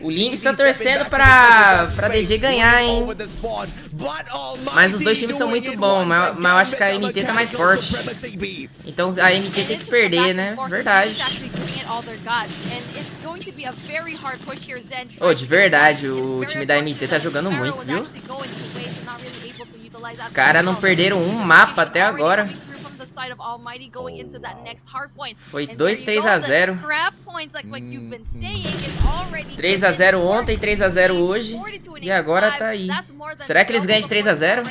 O Lynx tá torcendo pra DG ganhar, hein? Mas os dois times são muito bons, mas eu acho que a MT tá mais forte. Então a MT tem que perder, né? Verdade. Oh, de verdade, o time da MT tá jogando muito, viu? Os caras não perderam um mapa até agora. Foi 2-3-0. 3-0 ontem, 3-0 hoje. E agora tá aí. Será que eles ganham de 3-0?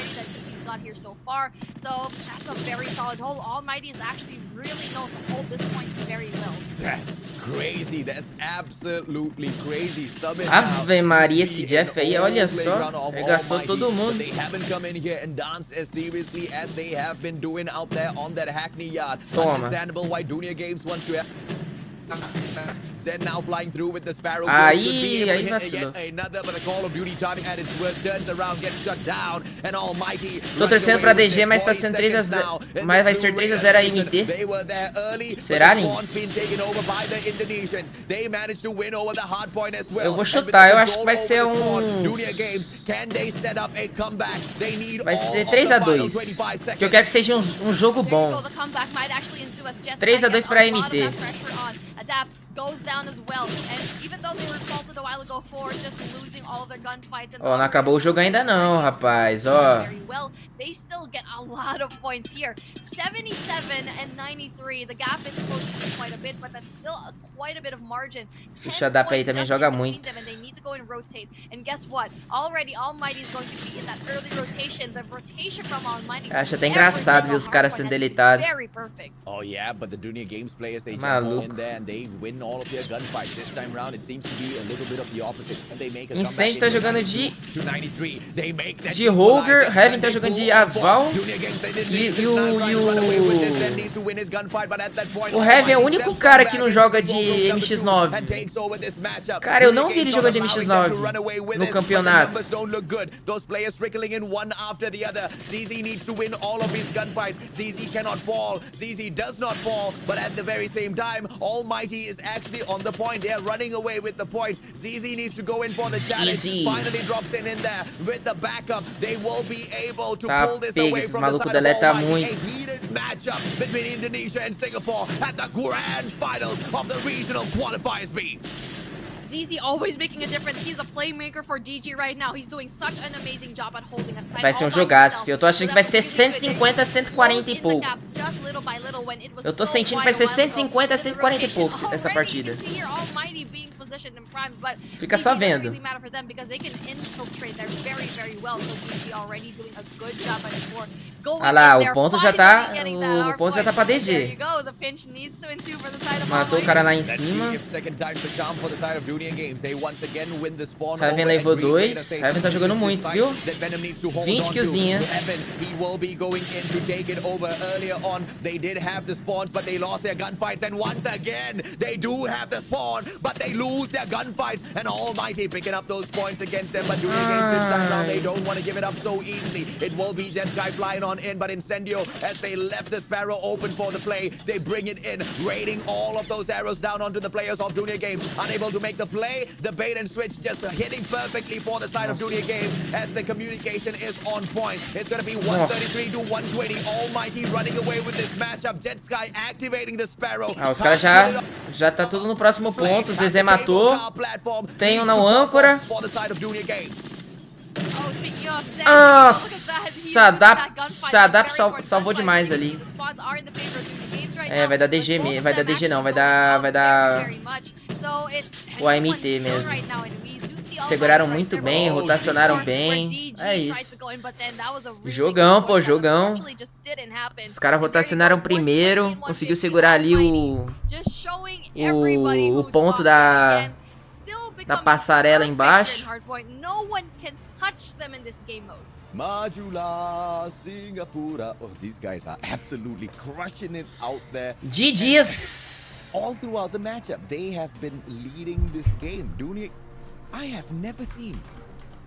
Here so far, so that's a very solid hold. ALMGHTY is actually really known to hold this point very well. That's crazy. That's absolutely crazy. Ave Maria, esse Jeff aí, olha só, arregaçou todo mundo. They haven't come in here and danced as seriously as they have been doing out there on that Hackney yard. Understandable why Dunia Games wants to have now flying through with the Sparrow. Aí vacilou. Tô torcendo pra DG, mas tá sendo 3-0. Mas vai ser 3-0 a MT. Será, Lynx? Eu vou chutar, eu acho que vai ser vai ser 3-2. Que eu quero que seja um jogo bom. 3-2 pra MT. Ó, não acabou o jogo ainda não, rapaz, ó. They still get a lot of points here. 77 and 93. The gap is closing quite a bit, but that's still quite a bit of margin. Esse Shadap aí também joga muito. They need to go and rotate. And guess what? Already ALMGHTY is going to be in that early rotation. The rotation from ALMGHTY. Acho até engraçado ver os caras sendo deletados. Oh yeah, but the Dunia Games players, they jump all in there and they win all of their gunfights. This time round it seems to be a little bit of the opposite. And they make a Incêndio tá jogando de Roger, Heaven tá jogando de Asval e o Heaven é o único cara que não joga de MX9. Cara, eu não vi ele jogando de MX9 no campeonato. Tá pego, esses malucos deletam muito. ZZ always making a difference. He's a playmaker for DG right now. He's doing such an amazing job at holding a side. Vai ser um jogaço, filho. Eu tô achando que vai ser 150 a 140 e pouco. Eu tô sentindo que vai ser 150 a 140 e pouco essa partida. Fica só vendo. Ah lá, o ponto já tá pra DG. Matou o cara lá em cima. Heaven levou 2. Heaven tá jogando muito, viu? 20 killzinhas. Incendio as they left the Sparrow open for the play. They bring it in, raining all of those arrows down onto the players of Dunia Games. Unable to make the play, the bait and switch just hitting perfectly for the side of Dunia Games as the communication is on point. It's gonna be 133 to 120. ALMGHTY running away with this matchup. Jetsky activating the Sparrow. Ah, os caras já tá tudo no próximo ponto. O Zezé matou. Tem um na âncora. Sadap salvou demais ali. É, vai dar DG mesmo. Vai dar DG não, vai dar o AMT mesmo. Seguraram muito bem, rotacionaram bem. É isso. Jogão, pô, jogão. Os caras rotacionaram primeiro. Conseguiu segurar ali o ponto da passarela embaixo. Majula, Singapura. Oh, these guys are absolutely crushing it out there. GG's. All throughout the matchup, they have been leading this game. Dunia, I have never seen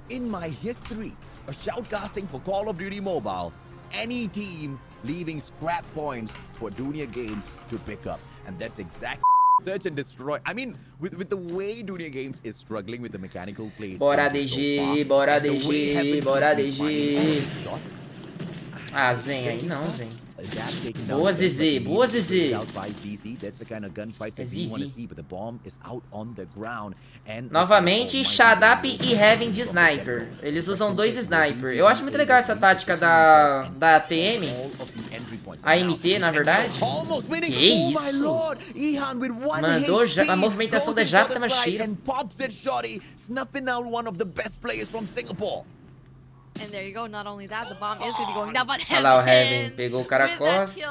in my history of shoutcasting for Call of Duty Mobile any team leaving scrap points for Dunia Games to pick up. and that's exactly search and destroy. I mean, with the way Dunia Games is struggling with the mechanical plays. Bora DG, bora DG, bora DG. Ah, Zen aí não, Zen. Boa, Zizi, boa, Zizi. É Zizi. Novamente, Shadap e Heaven de Sniper. Eles usam 2 Sniper. Eu acho muito legal essa tática da ATM. AMT, na verdade. Que isso? Mandou a movimentação da Japa tava cheia. And there you go. Not only that, the bomb is going to be going down, but Olha lá o Heaven, pegou o cara a costa.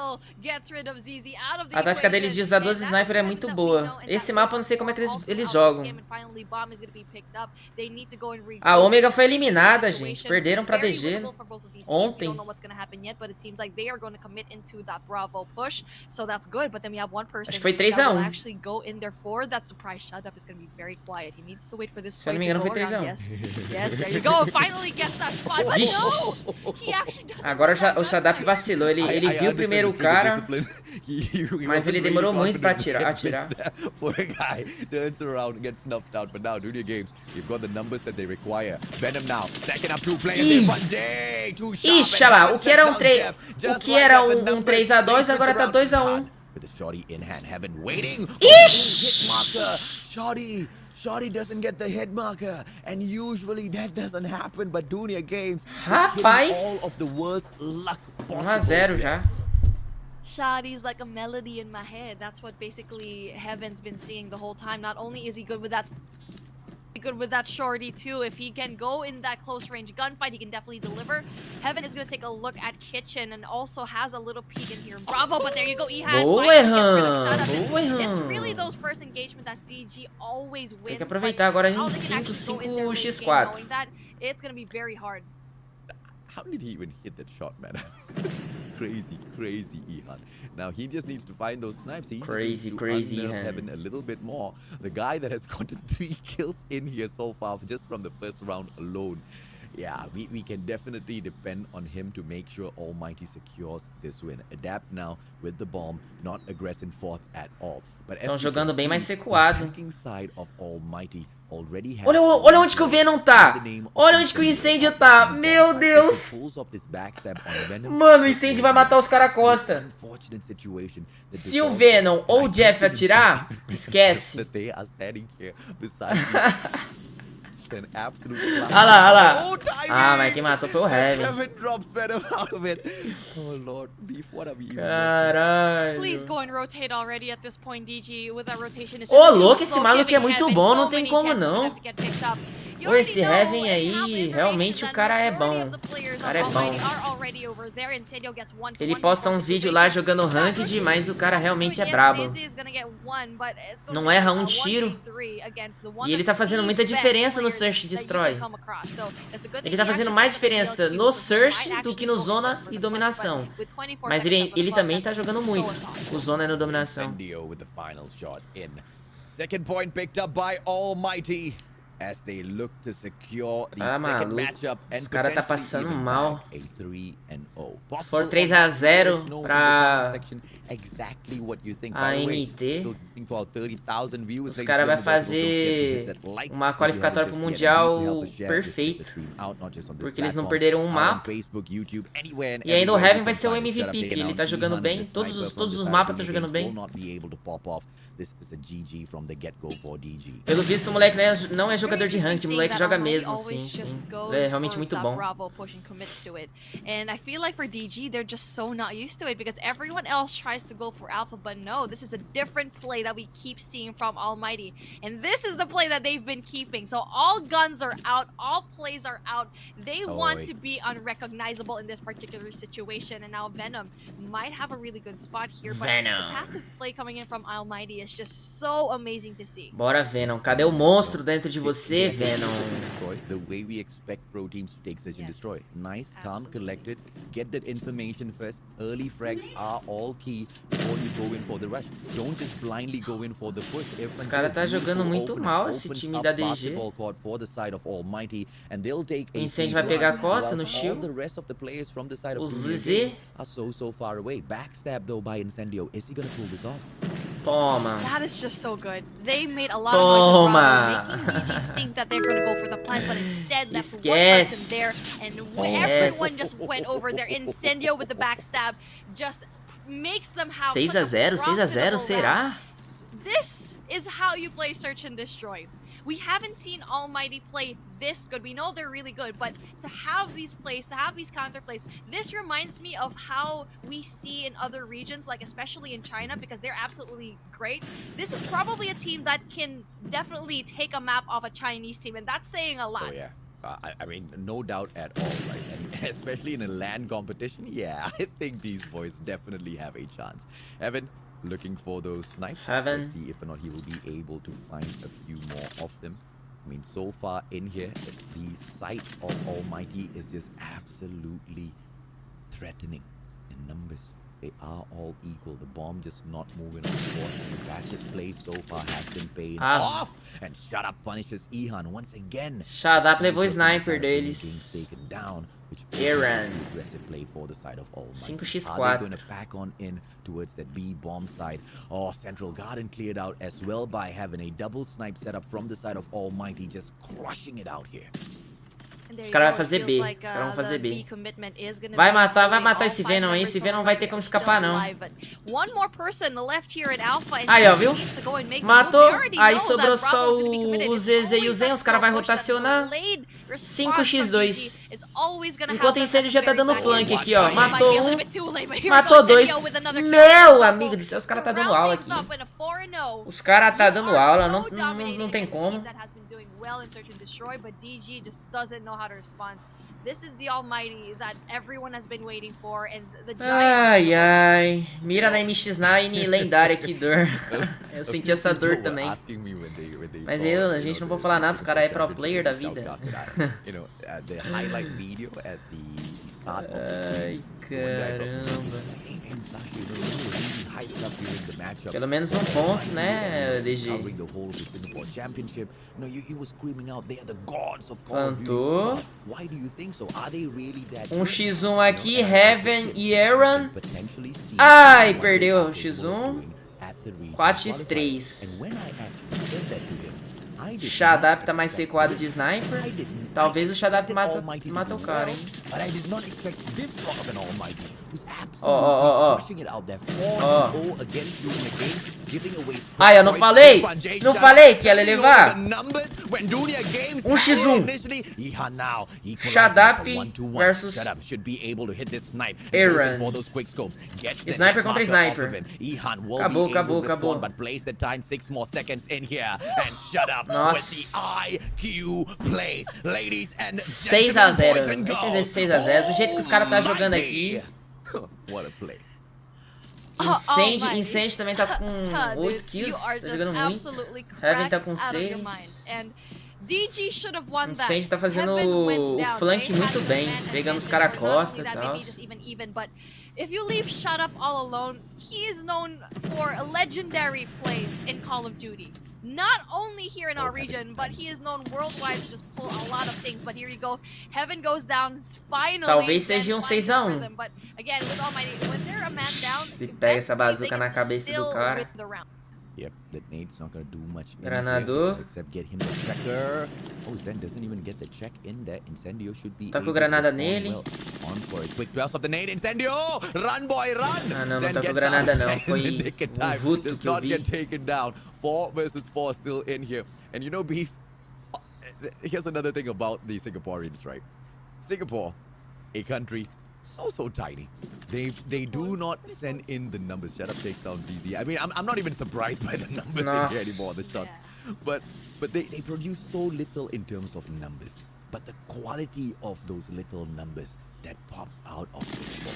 A tática deles de usar 12 sniper é muito boa. Esse mapa eu não sei como é que eles jogam. A Omega foi eliminada, gente. Perderam pra DG ontem. Acho que foi 3-1. Se eu não me engano foi 3-1. Vixe. Agora o Shadap vacilou. Ele viu primeiro o cara, mas ele demorou muito pra atirar. Ixi, olha lá. O que era um 3-2 agora tá 2-1. Ixi! Shorty doesn't get the hit marker, and usually that doesn't happen, but Dunia Games Rapaz, all of the worst luck 1-0 já. Shawty's like a melody in my head. That's what basically Heaven's been seeing the whole time. Not only is he good with that shorty too, if he can go in that close range gunfight, he can definitely deliver. Heaven is going to take a look at Kitchen and also has a little peek in here. Bravo, but there you go, Ihan. It's really those first engagement that DG always wins. Tem que aproveitar agora em 5x4. It's going to be very hard. How did he even hit that shot, man? Crazy, Ihan. Now he just needs to find those snipes. He crazy, Ihan. Heaven a little bit more. The guy that has gotten 3 kills in here so far, just from the first round alone. Yeah, we can definitely depend on him to make sure Almighty secures this win. Adapt now with the bomb, not aggressive forth at all. Estão jogando bem mais secuado. Olha onde que o Venom tá. Olha onde que o incêndio tá. Meu Deus. Mano, o incêndio vai matar os caras à costa. Se o Venom ou o Jeff atirar, esquece. Olha lá. Ah, mas quem matou foi o Heaven. Caralho. Ô, louco, esse maluco é muito bom, não tem como não. Ô, esse Heaven aí, realmente o cara é bom. O cara é bom. Ele posta uns vídeos lá jogando ranked, mas o cara realmente é brabo. Não erra um tiro. E ele tá fazendo muita diferença no Search e Destroy. Ele tá fazendo mais diferença no Search do que no Zona e Dominação. Mas ele também tá jogando muito o Zona e no Dominação. Second point picked up by Almighty. As they look to secure the second matchup and esse cara tá passando mal. Se for 3-0 pra AMT, os caras vão fazer uma qualificatória pro Mundial perfeito. Porque eles não perderam um mapa. E ainda o Heaven vai ser o MVP, que ele tá jogando bem. Todos os mapas tá jogando bem. Pelo visto, o moleque não é jogador de ranked, o moleque joga mesmo, sim. É realmente muito bom. And I feel like for DG, they're just so not used to it because everyone else tries to go for alpha, but no, this is a different play that we keep seeing from Almighty. And this is the play that they've been keeping. So all guns are out, all plays are out. They want to be unrecognizable in this particular situation. And now Venom might have a really good spot here, but the passive play coming in from Almighty is just so amazing to see. Bora, Venom. Cadê o monstro dentro de você, Venom? The way we expect pro teams to take Search and Destroy. Nice, calm, collected. Get that information first. Early frags are all key before you go in for the rush. Don't just blindly go in for the push. Os caras tá jogando muito mal esse time da DG. O incêndio vai pegar a costa no shield. O ZZ. Backstab though by Incendio. Is he gonna pull this off? Toma. That is just so good. They made a lot of noise around, making DG think that they're gonna go for the plant, but instead left one person there, and everyone just went over there. Incendio with the backstab just makes them have 6-0, 6-0, será? This is how you play Search and Destroy. We haven't seen Almighty play this good. We know they're really good, but to have these plays, to have these counter plays, this reminds me of how we see in other regions, like especially in China, because they're absolutely great. This is probably a team that can definitely take a map off a Chinese team, and that's saying a lot. Oh, yeah. I mean, no doubt at all, right? And especially in a LAN competition, yeah, I think these boys definitely have a chance. Evan, looking for those snipes. Heaven. Let's see if or not he will be able to find a few more of them. I mean, so far in here, the sight of Almighty is just absolutely threatening in numbers. They are all equal. The bomb just not moving on the board. The passive play so far has been paid off. And Shut Up punishes Ihan once again. Shut Up levou o sniper deles. Taken down, which Aaron. Aggressive play for the side of Almighty. 5x4. Are they going to pack on in towards that B bomb side? Oh, Central Garden cleared out as well by having a double snipe setup from the side of Almighty, just crushing it out here. Os caras vão fazer B. Os caras vão fazer B. Vai matar esse Venom aí. Esse Venom vai ter como escapar, não. Aí, ó, viu? Matou. Aí sobrou só o ZZ e o Zen. Os caras vão rotacionar. 5x2. Enquanto o incêndio já tá dando flank aqui, ó. Matou um. Matou dois. Meu amigo do céu, os caras tá dando aula aqui. Os caras tá dando aula. Não tem como. Well in Search and Destroy, but DG just doesn't know how to respond. This is the Almighty that everyone has been waiting for, and the Ai, ai. Mira na MX9 lendária, que dor. Eu senti essa dor também. Mas eu, a gente não pode falar nada, os caras é pro player da vida. Ai, caramba. Pelo menos um ponto, né, DG? Plantou. 1x1 aqui, Heaven e Aaron. Ai, perdeu o x1. 4x3. Shadap tá mais recuado de sniper. Talvez o Shadap mata o cara, hein? Ó. Ai, eu não falei! Não falei que ia levar! 1x1. Shadap versus Aaron. Sniper contra sniper. Acabou. Nossa. 6-0. Esse é 6-0. Do jeito que os caras tá jogando aqui. Incêndio também tá com 8 kills. Tá jogando muito. Heaven tá com 6. Incêndio tá fazendo o flank muito bem. Pegando os caras à costa e tal. If you leave Shut Up all alone, he is known for legendary plays in Call of Duty. Not only here in our region, but he is known worldwide to just pull a lot of things. But here you go, Heaven goes down finally. Talvez seja 6-1. But again, with Almighty, when they're a man down, se pega essa bazuca na cabeça do cara. Yep, that nade's not gonna do much Granador. except get him the checker. Oh, Zen doesn't even get the check in there. Incendio should be tá com granada nele. On for a quick 12 of the nade. Incendio! Run, boy, run! Ah, não tá com granada não. Foi vulto que eu vi. Get taken down. 4 versus 4 still in here. And you know, Beef, here's another thing about the Singaporeans, right? Singapore, a country so tiny. They do not send in the numbers. Shut Up take sounds easy. I mean, I'm not even surprised by the numbers in here anymore, the shots. But they produce so little in terms of numbers. But the quality of those little numbers that pops out of Singapore.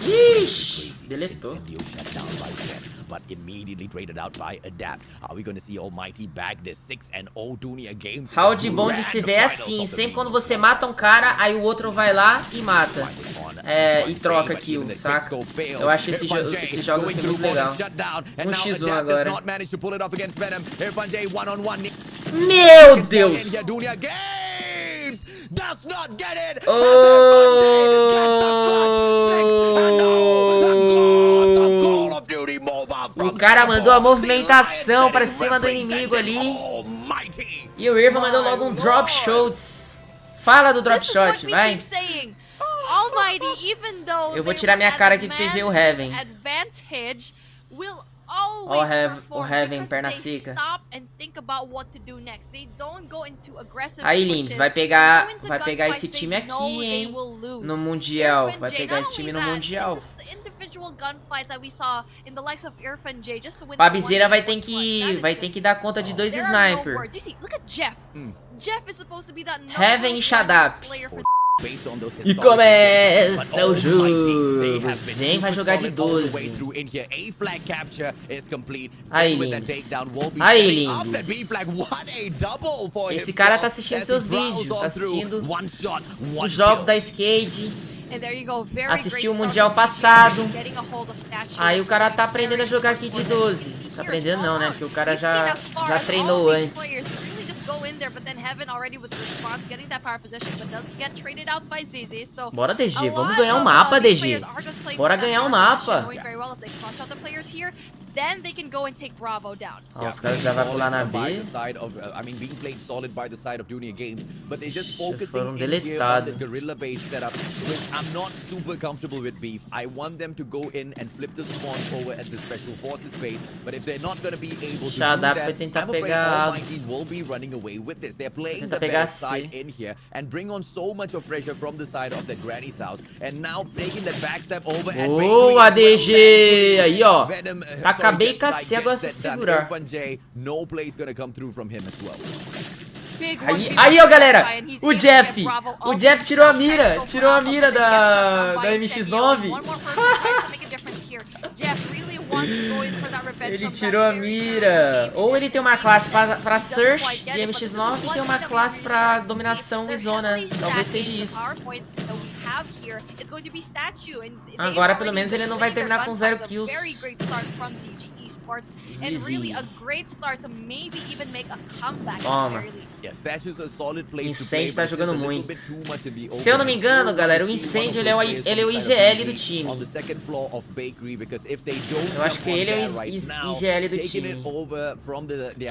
Ixi, deletou. Shut down by Zen, but immediately traded out by Adapt. Are we gonna see Almighty bag this 6-0 Dunia games? Round bom de se ver assim, sempre quando você mata um cara, aí o outro vai lá e mata. E troca kill, saca? Eu acho esse jogo assim muito legal. 1x1 agora. Meu Deus! Does not get it. cara mandou a movimentação pra cima do inimigo ali. E o Irva mandou logo um drop shots. Fala do drop shot, vai. Eu vou tirar minha cara aqui pra vocês verem o Heaven. O Heaven, perna seca. Aí, Limbs, vai pegar esse time aqui, hein? No Mundial. Vai pegar esse time no Mundial. Babizeira vai ter que dar conta de 2 sniper. Heaven e Shadap. E começa o jogo. Zen vai jogar de 12. Aí, Limbs. Aí, Limbs. Esse cara tá assistindo seus vídeos. Tá assistindo os jogos da Skade. Assistiu o Mundial passado. Aí o cara tá aprendendo a jogar aqui de 12. Tá aprendendo não, né? Porque o cara já treinou antes. Bora, DG, vamos ganhar um mapa, DG. Bora ganhar um mapa. Ó, os caras já vão pular na B. Foram deletados. Shadap foi tentar pegar. Tenta pegar C. Boa, DG! Aí, ó. Acabei com a C, agora se segurar. Aí, ó, galera. O Jeff tirou a mira. Tirou a mira da MX9. Ele tirou a mira. Ou ele tem uma classe pra Search de MX9 e tem uma classe pra dominação e zona. Talvez seja isso. Agora pelo menos ele não vai terminar com 0 kills. Toma. Incêndio tá jogando muito. Se eu não me engano, galera, o Incêndio ele é o IGL do time. Eu acho que ele é o IGL do time.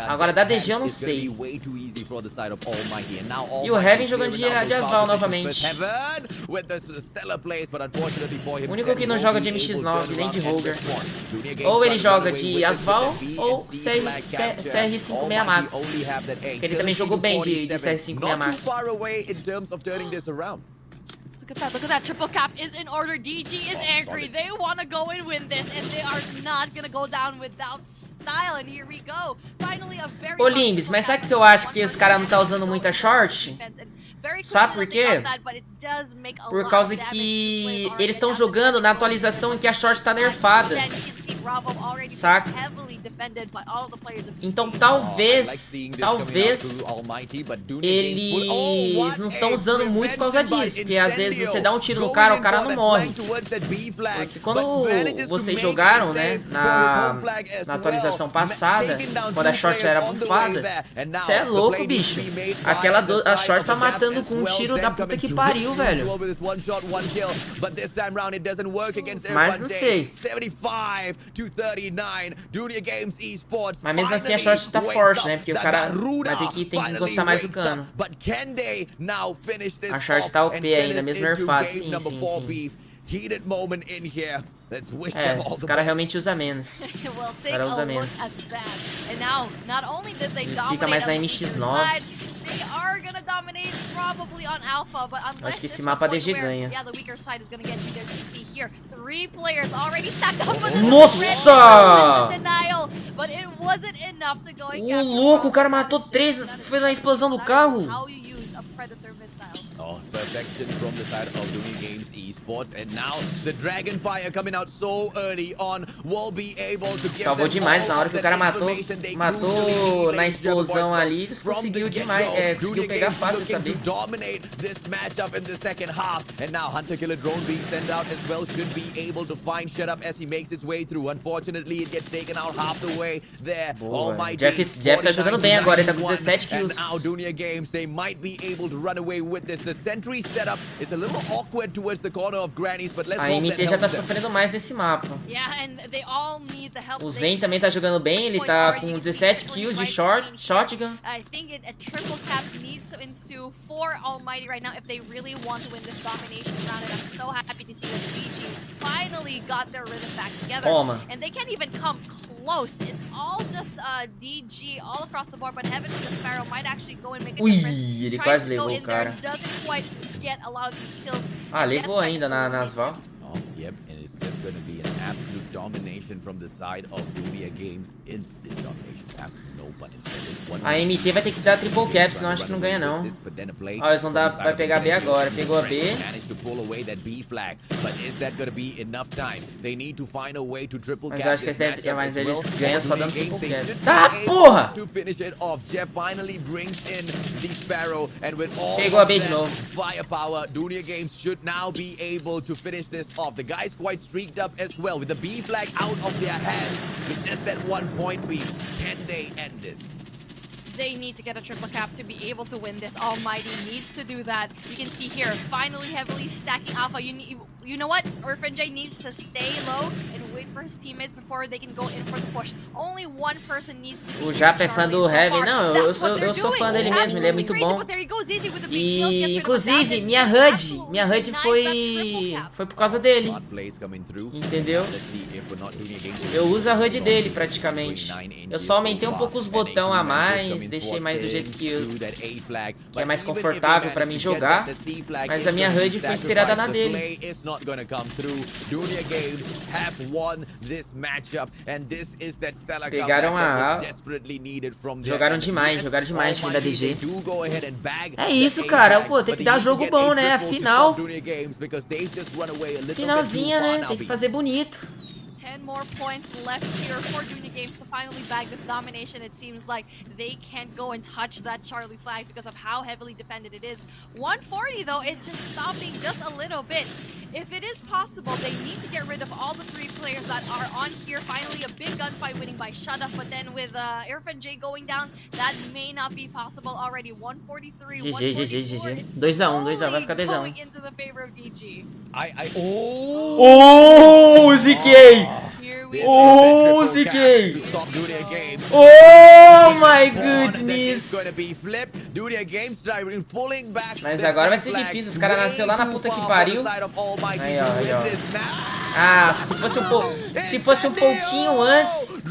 Agora da DG eu não sei. E o Heaven jogando de Asval novamente. O único que não joga de MX9 nem de Roger. Ou ele joga de Asval ou CR56 Max. Que ele também jogou bem de CR56 Max. Look at that. Triple cap is in order. DG is angry. They want to go and win this, and they are not going to go down without style. And here we go. Finally, a very. Ô, Limbs, mas sabe o que eu acho? Porque os caras não tá usando muita short? Sabe por quê? Por causa que eles estão jogando na atualização em que a short tá nerfada. Saca? Então talvez eles não estão usando muito por causa disso. Porque às vezes você dá um tiro no cara, o cara não morre. Porque quando vocês jogaram, né, na atualização passada, quando a short era bufada, você é louco, bicho. A short tá matando com um tiro da puta que pariu, velho. Mas não sei. Mas mesmo assim a short tá forte, né? Porque o cara vai ter que encostar mais o cano. A short tá OP ainda, mesmo nerfado. Sim. Os caras realmente usam menos. Os caras usam menos. Eles ficam mais na MX9. Eu acho que esse mapa a DG ganha. Nossa! O louco, o cara matou 3, foi na explosão do carro. Perfection from the side of Dunia Games Esports, and now the Dragonfire coming out so early on will be able to get. Salvou demais na hora que o cara matou na explosão ali, eles conseguiu demais, conseguiu pegar fácil, sabe? Dominate this matchup in the second half, and now Hunter Killer Drone being sent out as well should be able to find Shut Up as he makes his way through. Unfortunately, it gets taken out half the way there. Jeff tá jogando bem agora, ele tá com 17 kills. able to run away with this. The sentry setup is a little awkward towards the corner of Granny's, but let's A hope MT that já tá helps them. sofrendo mais nesse mapa. Yeah, and they all need the help. O Zen também tá jogando bem, ele tá com 17 kills de shotgun. I think a triple cap needs to ensue for Almighty right now if they really want to win this domination round, and I'm so happy to see that DG finally got their rhythm back together. Toma. And they can't even come close. It's all just DG all across the board, but Heaven with the Sparrow might actually go and make a difference. Ui, ele Tries quase to go levou in o there, cara. doesn't quite get a lot of these kills. Ah, And levou gets ainda back to nas the Val. Oh, yep, and it's just going to be an absolute domination from the side of Dunia Games in this domination map. No pun intended. A MT vai ter que dar triple cap, senão acho que não ganha não. Ó, eles vão dar, vai pegar B agora. Pegou a B. Mas eu acho que eles ganham só dando triple cap. Tá, porra! Pegou a B de novo. Firepower, Dunia Games should now be able to finish this off. The guys quite streaked up as well with the B flag out of their hands. With just that 1 point lead, can they end this? They need to get a triple cap to be able to win this. Almighty needs to do that. You can see here, finally heavily stacking Alpha. You know what? Orphanjay needs to stay low and wait for his teammates before they can go in for the push. Only one person needs to O Japa é fã do Heavy. Não, eu sou fã dele mesmo, ele é muito bom. E, inclusive, minha HUD foi por causa dele. Entendeu? Eu uso a HUD dele praticamente. Eu só aumentei um pouco os botões a mais, deixei mais do jeito que é mais confortável pra mim jogar. Mas a minha HUD foi inspirada na dele. Pegaram a... Jogaram demais time da DG. É isso, cara. Pô, tem que dar jogo bom, né? Afinal, finalzinha, né? Tem que fazer bonito. 10 more points left here for Dunia Games to finally bag this domination. It seems like they can't go and touch that Charlie flag because of how heavily defended it is. 140 though, it's just stopping just a little bit. If it is possible, they need to get rid of all the 3 players that are on here. Finally, a big gunfight winning by Shut Up, but then with Irfan J going down, that may not be possible already. 143, GG. 2-1, vai ficar 2-1. Going into the favor of DG. Oh, ZK! Oh, ZK! Oh my goodness! Mas agora vai ser difícil, os caras nasceram lá na puta que pariu. Aí, ó. Ah, se fosse um pouquinho antes.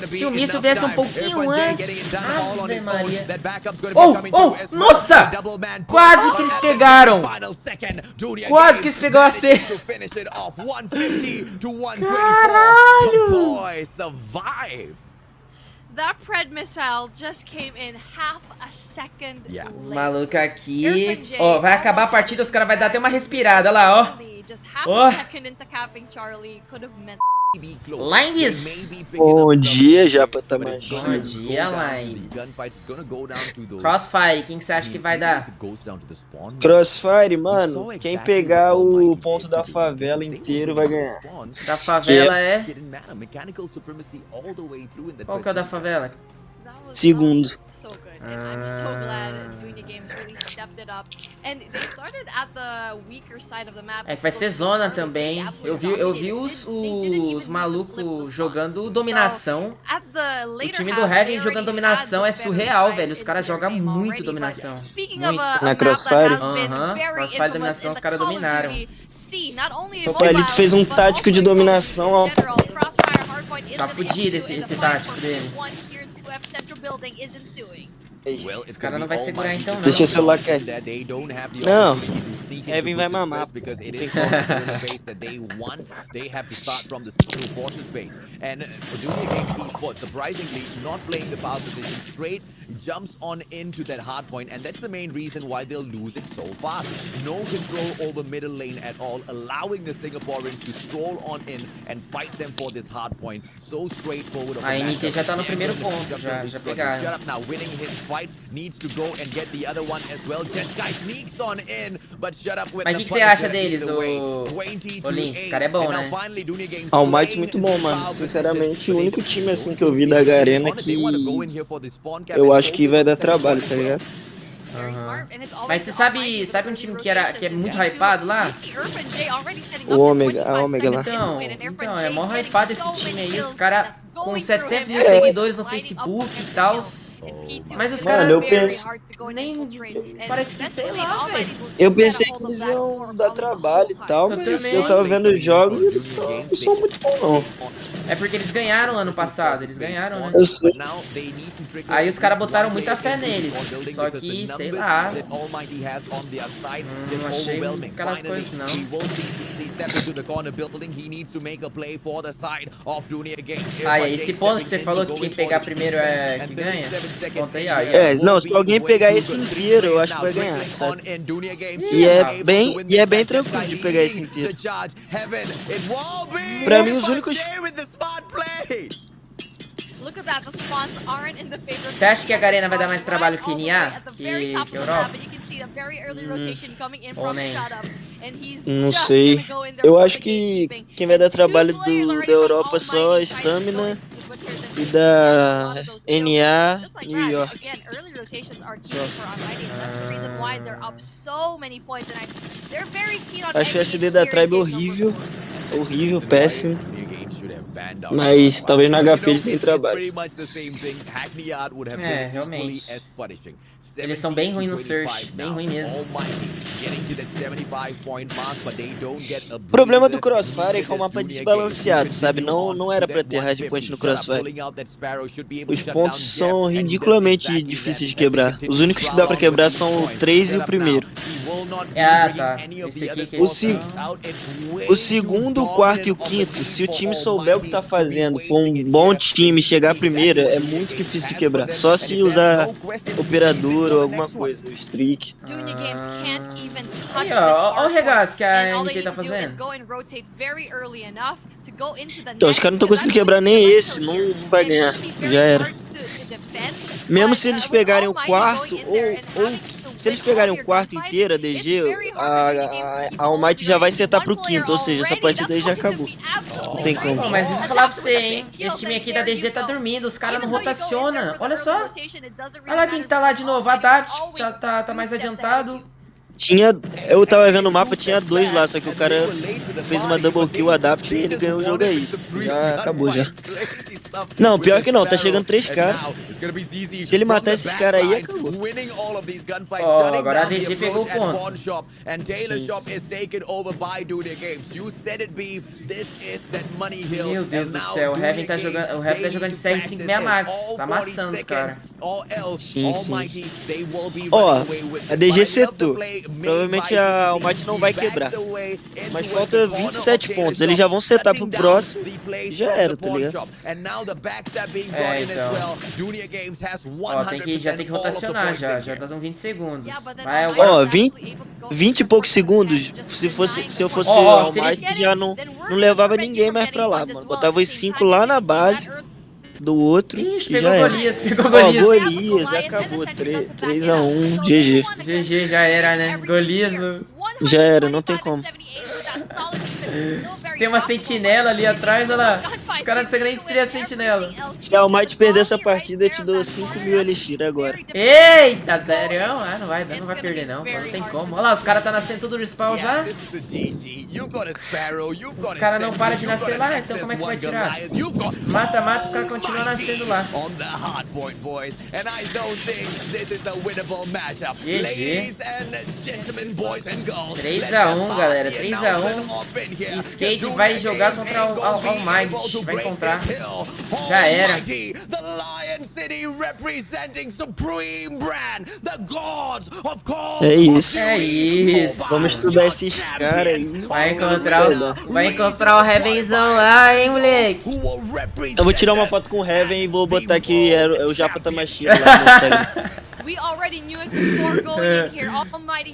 Se o míssil viesse um pouquinho antes. Ave Maria. Oh, nossa! Quase que eles pegaram. Quase que eles pegaram a C. Caralho! That Pred missile just came in half a second late. Os malucos aqui. Ó, vai acabar a partida, os caras vão dar até uma respirada lá, ó. Ó. Limes! Bom dia, Japa também. Bom dia, Limes. Crossfire, quem que você acha que vai dar? Crossfire, mano, quem pegar o ponto da favela inteiro vai ganhar. Da favela é... Qual que é o da favela? Segundo. And I'm so glad Dunia Games really stepped it up. And they started at the weaker side of the map. É que vai ser zona também. Eu vi os malucos jogando dominação. O time do Heavy jogando dominação é surreal, velho. Os caras jogam muito dominação. Muito. Na Crossfire? Crossfire dominação, os caras dominaram. O Palito fez um tático de dominação, ó. Tá fudido esse tático dele. Esse cara não vai segurar então, não. Deixa o celular cair. Não, Evan vai mamar. Jumps on into that hard point, and that's the main reason why they'll lose it so fast. No control over middle lane at all, allowing the Singaporeans to stroll on in and fight them for this hard point. So straightforward. A MT já tá no primeiro ponto, já pegaram. Shut Up now, winning his fights, needs to go and get the other one as well. Guy sneaks on in, but Shut Up with. Mas o que você acha deles, o Lynx? Esse cara é bom, né? Almighty muito bom, mano. Sinceramente, o único time assim que eu vi da Garena que eu acho acho que vai dar trabalho, tá ligado? Mas você sabe um time que é muito hypado lá? O Ômega, a Ômega lá. Então, é mó hypado esse time aí, os caras com 700 mil seguidores no Facebook e tal. Mas os caras Mano, eu penso... nem... Parece que, sei lá, velho. Eu pensei que eles iam dar trabalho e tal, mas eu tava vendo os jogos e eles não são muito bons, não. É porque eles ganharam ano passado, eles ganharam, né? Eu sei. Aí os caras botaram muita fé neles. Só que, sei lá. Não achei aquelas coisas, não. Aí, esse ponto que você falou que quem pegar primeiro é que ganha? Esse ponto aí, ó. É, não, se alguém pegar esse inteiro, eu acho que vai ganhar, sabe? E é bem tranquilo de pegar esse inteiro. Pra mim, os únicos... Você acha que a Garena vai dar mais trabalho que NA? Que Europa? Ou nem? Não sei. Eu acho que quem vai dar trabalho da Europa só a Stamina e da NA New York. Acho o SD da Tribe horrível. Horrível, péssimo. Mas talvez no HP eles tenham trabalho. É, realmente. Eles são bem ruins no search, bem ruim mesmo. O problema do Crossfire é que é um mapa desbalanceado, sabe? Não era pra ter hardpoint no Crossfire. Os pontos são ridiculamente difíceis de quebrar. Os únicos que dá pra quebrar são o 3 e o primeiro. Ah, tá. Esse aqui que o segundo, o quarto e o quinto, se o time souber o que tá fazendo, for um bom time chegar primeiro, é muito difícil de quebrar. Só se usar operador ou alguma coisa, o streak. Aí, ó, olha o regaço que a NT tá fazendo. Então, os caras não estão conseguindo quebrar nem esse, não vai ganhar, já era. Mesmo se eles pegarem o quarto, ou se eles pegarem o quarto inteiro, a DG, a ALMGHTY já vai setar pro quinto, ou seja, essa partida aí já acabou. Não tem como. Pô, mas eu vou falar pra você, hein, esse time aqui da DG tá dormindo, os caras não rotacionam, olha só. Olha lá quem tá lá de novo, Adapt, tá mais adiantado. Eu tava vendo o mapa, tinha 2 lá, só que o cara fez uma double kill adapt e ele ganhou o jogo aí. Já acabou já. Não, pior que não, tá chegando 3 caras. Se ele matar esses caras aí, acabou. Ó, agora a DG pegou o ponto. Meu Deus do céu, o Heaven tá jogando de CR5 Max, tá amassando os caras. Sim, sim. Ó, a DG setou. Provavelmente a ALMGHTY não vai quebrar. Mas falta 27 pontos. Eles já vão setar pro próximo e já era, tá ligado? É, então. Ó, já tem que rotacionar já dá uns 20 segundos. Vai, Ó, 20 e poucos segundos. Se eu fosse o ALMGHTY, já não levava ninguém mais pra lá, mano. Botava os 5 lá na base do outro. Ixi, e já era. pegou Golias. Ó, Golias, acabou. 3-1, GG. GG, já era, né? Golias já era, não tem como. Tem uma sentinela ali atrás, olha lá. Os caras não conseguem nem destruir a sentinela. Se a ALMGHTY perder essa partida, eu te dou 5.000 elixir agora. Eita, sério? Ah, não vai perder não, não tem como. Olha lá, os caras tá nascendo tudo respawn já. Os caras não param de nascer lá, então como é que vai tirar? Mata, os caras continuam nascendo lá. GG. 3-1, galera, 3-1. Skade vai jogar contra o ALMGHTY, vai encontrar. Já era. É isso. É isso. Vamos estudar esses caras aí. Vai encontrar o Heavenzão lá, hein, moleque. Eu vou tirar uma foto com o Heaven e vou botar aqui o Japa Tamashia lá no Instagram.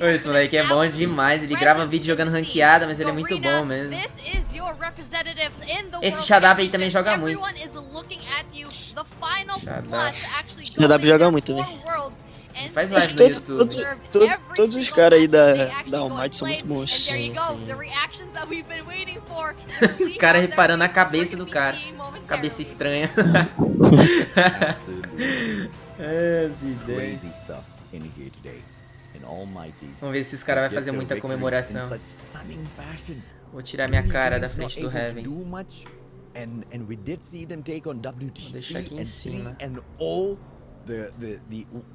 Esse moleque é bom demais, ele grava vídeo jogando ranqueada, mas ele é muito bom mesmo. Esse Shadab aí também joga muito. Shadab joga muito também. Faz live no YouTube. Todos os caras aí da ALMGHTY são muito bons. Sim. Os caras reparando a cabeça do cara. Cabeça estranha. As ideias. Crazy stuff in here today. And Almighty. Vamos ver se os caras vão fazer muita comemoração. Vou tirar minha cara da frente do Heaven. Vou deixar aqui em cima.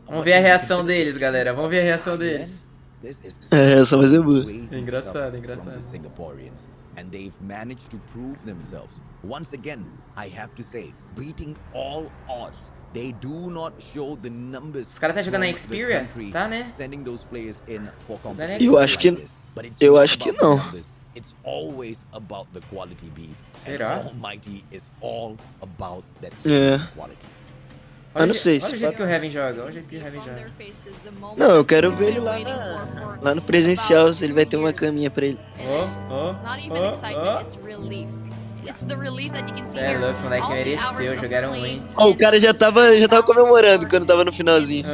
Vamos ver a reação deles, galera. Vamos ver a reação deles. Essa vai ser boa. É engraçado, é engraçado. And they've managed to prove themselves. Once again, I have to say, beating all odds. They do not show the numbers. Os caras tá jogando na Xperia? Tá, né? Sending those players in for Eu acho que não. It's always about the quality beef. Será? And Almighty is all about that quality. Eu não sei. Olha o jeito que o Heaven joga. Olha o jeito que o Heaven joga. Não, eu quero ver ele lá no presencial, se ele vai ter uma caminha pra ele. Cê é louco, esse moleque mereceu, jogaram ruim. Ó, o cara já tava comemorando quando tava no finalzinho.